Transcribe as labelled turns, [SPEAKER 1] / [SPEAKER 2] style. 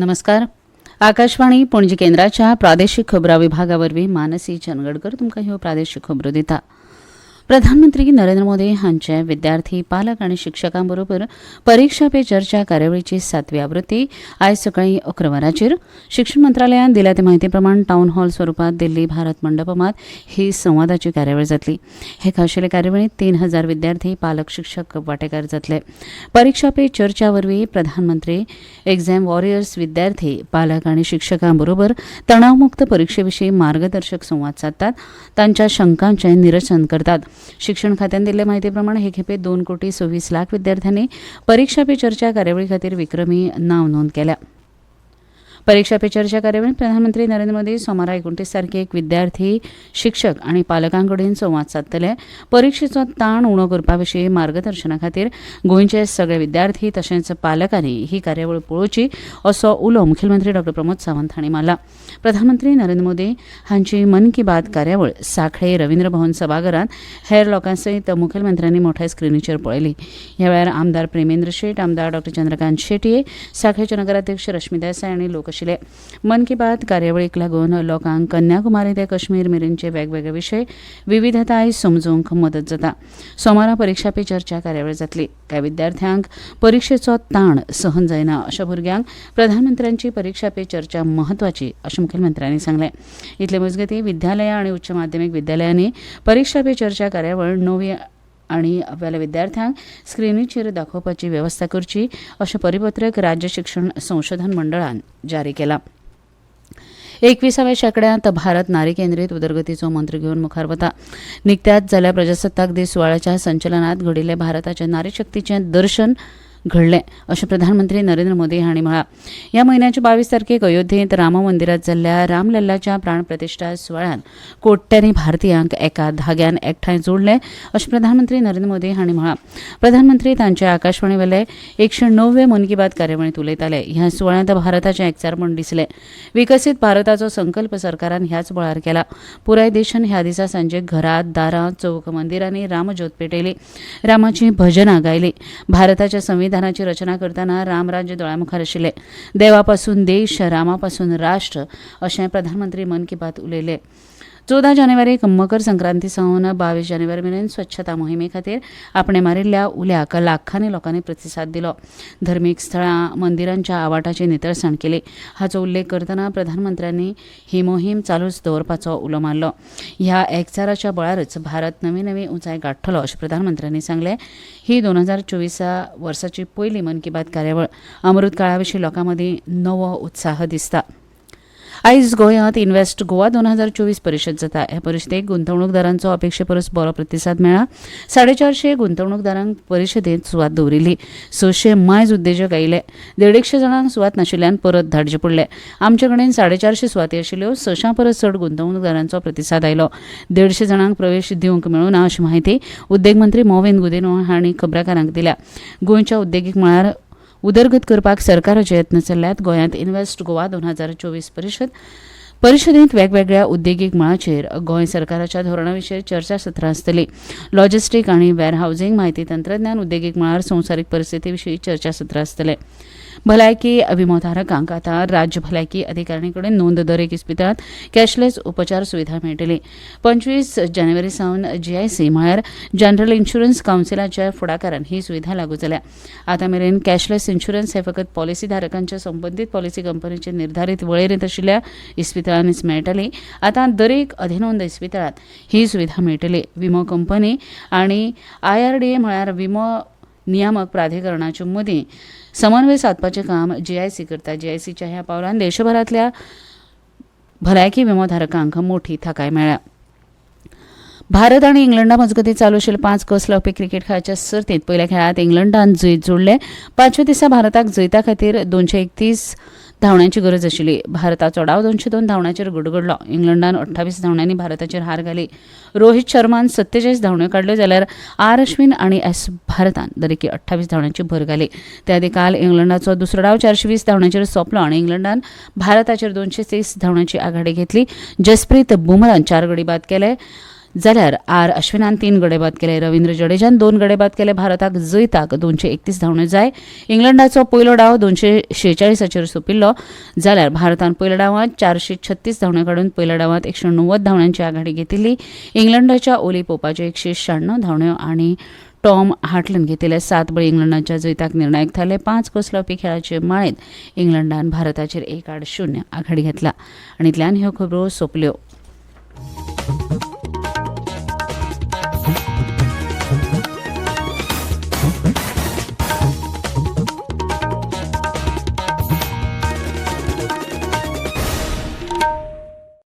[SPEAKER 1] नमस्कार. आकाशवाणी पणजी केंद्राच्या प्रादेशीक खबरां विभागावरवीं मानसी चनगडकर तुमकां ह्यो प्रादेशीक खबरो दिता. प्रधानमंत्री नरेंद्र मोदी हांचे विद्यार्थी, पालक आनी शिक्षकां बरोबर परीक्षा पे चर्चा कार्यावळीची 7वी आवृत्ती आयज सकाळीं 11 वरांचेर शिक्षण मंत्रालयान दिल्या ते म्हायती प्रमाण टावन हॉल स्वरुपात दिल्ली भारत मंडपमात ही संवादाची कार्यावळ जातली. हे खाशेले कार्यावळींत 3000 विद्यार्थी, पालक, शिक्षक वांटेकार जातले. परीक्षा पे चर्चा वरवीं प्रधानमंत्री एक्झाम वॉरियर्स विद्यार्थी, पालक आनी शिक्षकां बरोबर तणावमुक्त परीक्षेविशीं मार्गदर्शक संवाद सादतात, तांच्या शंकांचें निरसन करतात. शिक्षण खात्यान दिल्ले म्हायती प्रमाण हे खेपे 2,26,00,000 विद्यार्थ्यांनी परीक्षा पे चर्चा कार्यावळी खातीर विक्रमी नांव नोंद केल्या. परीक्षा पे चर्चा कार्यावळींत प्रधानमंत्री नरेंद्र मोदी सोमारा 29 तारखेक विद्यार्थी, शिक्षक आनी पालकां कडेन संवाद सादतले. परीक्षेचो ताण उणो करपा विशीं मार्गदर्शना खातीर गोंयचे सगळे विद्यार्थी तशेंच पालकांनी ही कार्यावळ पळोवची असो उलो मुखेलमंत्री डॉ प्रमोद सावंत हांणी मारला. प्रधानमंत्री नरेंद्र मोदी हांची मन की बात कार्यावळ सांखळे रवींद्र भवन सभाघरांत हेर लोकां सयत मुखेलमंत्र्यांनी मोठ्या स्क्रिनीचेर पळयली. ह्या वेळार आमदार प्रेमेंद्र शेट, आमदार डॉ चंद्रकांत शेटये, सांखळेचे नगराध्यक्ष रश्मी देसाय आनी लोक आशिल्ले. मन की बात कार्यावळीक लागून लोकांक कन्याकुमारी ते काश्मीर मेरेनचे वेगवेगळे विशय विविधताय समजूंक मदत जाता. सोमारा परीक्षा पे चर्चा कार्यावळ जातली. कांय विद्यार्थ्यांक परीक्षेचो ताण सहन जायना अशा भुरग्यांक प्रधानमंत्र्यांची परीक्षा पे चर्चा महत्वाची अशें मुखेलमंत्र्यांनी सांगलें. इतले मजगतीं विद्यालयां आनी उच्च माध्यमीक विद्यालयांनी परीक्षा पे चर्चा कार्यावळ 9वी आनी आपल्या विद्यार्थ्यांक स्क्रिनीचेर दाखोवपाची वेवस्था करची अशें परिपत्रक राज्य शिक्षण संशोधन मंडळान जारी केलां. 21व्या शेंकड्यांत भारत नारी केंद्रीत उदरगतीचो मंत्र घेवन मुखार वता. निकत्याच जाल्ल्या प्रजासत्ताक दीस सुवाळ्याच्या संचलनांत घडिल्ले भारताचे नारी शक्तीचें दर्शन घडलें अशें प्रधानमंत्री नरेंद्र मोदी हांणी म्हळां. ह्या म्हयन्याच्या 22 तारखेक अयोध्येंत राम मंदिरांत जाल्ल्या रामलल्लाच्या प्राणप्रतिश्ठा सुवाळ्यान कोट्यांनी भारतीयांक एका धाग्यान एकठांय जोडले अशें प्रधानमंत्री नरेंद्र मोदी हांणी म्हळां. प्रधानमंत्री तांचे आकाशवाणीवेले 109वे मन की बात कार्यावळींत उलयताले. ह्या सुवाळ्यांत भारताचें एकचारपण दिसलें. विकसीत भारताचो संकल्प सरकारान ह्याच बळार केला. पुराय देशान ह्या दिसा सांजे घरांत, दारां, चौक, मंदिरांनी रामज्योत पेटयली, रामाची भजनां गायली. भारताच्या संविधानाची रचना करतना रामराज्य दोळ्यामुखार आशिल्लें. देवापासून देश, रामापासून राष्ट्र अशें प्रधानमंत्री मन की बात उलयले. 14 जानेवारीक मकर संक्रांती सावन 22 जानेवारी मेरेन स्वच्छता मोहिमे खातीर आपणे मारिल्ल्या उल्याक लाखांनी लोकांनी प्रतिसाद दिलो. धर्मीक स्थळां, मंदिरांच्या आवाठाची नितळसाण केली. हाचो उल्लेख करतना प्रधानमंत्र्यांनी ही मोहीम चालूच दवरपाचो उलो मारलो. ह्या एकचाराच्या बळारच भारत नवी नवी उंचाय गाठतलो अशें प्रधानमंत्र्यांनी सांगलें. ही 2024 वर्साची पयली मन की बात कार्यावळ. अमृत काळा विशीं लोकां मदीं नवो उत्साह दिसता. आयज गोंयांत इन्व्हेस्ट गोवा 2024 परिशद जाता. ह्या परिशदेक गुंतवणूकदारांचो अपेक्षे परस बरो प्रतिसाद मेळ्ळा. 450 गुंतवणूकदारांक परिशदेंत सुवात दवरिल्ली. 600 मायज उद्देजक आयिल्ले. 150 जाणांक सुवात नाशिल्ल्यान परत धाडचे पडले. आमचे कडेन 450 सुवाती आशिल्ल्यो. 600 परस चड गुंतवणूकदारांचो प्रतिसाद आयलो. 150 जाणांक प्रवेश दिवंक मेळूना अशी माहिती उद्देग मंत्री मोविन गुदिन्हो हांणी खबराकारांक दिल्या. गोंयच्या उद्देगीक मळार उदरगत करपाक सरकाराचे यत्न चल्ल्यात. गोंयांत इन्व्हेस्ट गोवा 2024 परिशदेंत वेगवेगळ्या उद्देगीक मळाचेर गोंय सरकाराच्या धोरणाविशीं चर्चासत्रां आसतलीं. लॉजिस्टीक आनी वेअरहावसिंग, म्हायती तंत्रज्ञान उद्देगीक मळार संवसारीक परिस्थिती विशीं चर्चासत्रां आसतले. भलायकी विमोधारकांक आतां राज्य भलायकी अधिकारिणी कडेन नोंद दर एक इस्पितळांत कॅशलेस उपचार सुविधा मेळटली. 25 जानेवारी सावन GIC म्हळ्यार जनरल इन्शुरन्स कावन्सिलाच्या फुडाकारान ही सुविधा लागू जाल्या. आतां मेरेन कॅशलेस इन्शुरन्स हे फकत पॉलिसी धारकांच्या संबंदीत पॉलिसी कंपनीचे निर्धारीत वळेरेंत आशिल्ल्या इस्पितळांनीच मेळटली. आतां दरेक अधिनोंद इस्पितळांत ही सुविधा मेळटली. विमो कंपनी आनी IRDA म्हळ्यार विमो नियामक प्राधिकरणाच्या मदीं समन्वय सादपाचें काम GIC करता. GICच्या ह्या पावलान देशभरांतल्या भलायकी विमोधारकांक मोठी थाकाय मेळ्ळ्या. भारत आनी इंग्लंडा मजगतीं चालू आशिल्ल्या 5 कस लावपी क्रिकेट खेळाच्या सर्तींत पयल्या खेळांत इंग्लंडान जैत जोडले. 5व्या दिसा भारताक जैता खातीर 231 धांवड्यांची गरज आशिल्ली. भारताचो डाव 202 धांवड्यांचेर गडगडलो. इंग्लंडान 28 धांवड्यांनी भारताचेर हार घाली. रोहित शर्मान 47 धांवड्यो काडल्यो जाल्यार R अश्विन आनी S भारतान दरेकी 28 धांवड्यांची भर घाली. त्या आदी काल इंग्लंडाचो दुसरो डाव 420 धांवड्यांचेर सोंपलो आनी इंग्लंडान भारताचेर 230 धांवड्यांची आघाडी घेतली. जसप्रीत बुमरान 4 गडी बाद केले. जाल्यार आर अश्विनान 3 गडे बाद केले. रवींद्र जडेजान 2 गडे बाद केले. भारताक जैताक 231 धांवड्यो जाय. इंग्लंडाचो पयलो डाव 246 सोंपिल्लो जाल्यार भारतान पयल्या डावांत 436 धांवड्यो काडून पयल्या डावांत 190 धांवड्यांची आघाडी घेतिल्ली. इंग्लंडाच्या ओली पोपाचे 196 धांवड्यो आनी टॉम हाटलन घेतिल्ले 7 बळी इंग्लंडाच्या जैताक निर्णायक थारले. 5 कस लावपी खेळाचे माळेंत इंग्लंडान भारताचेर 1-0 आघाडी घेतला. आनी इतल्यान ह्यो खबरो सोंपल्यो.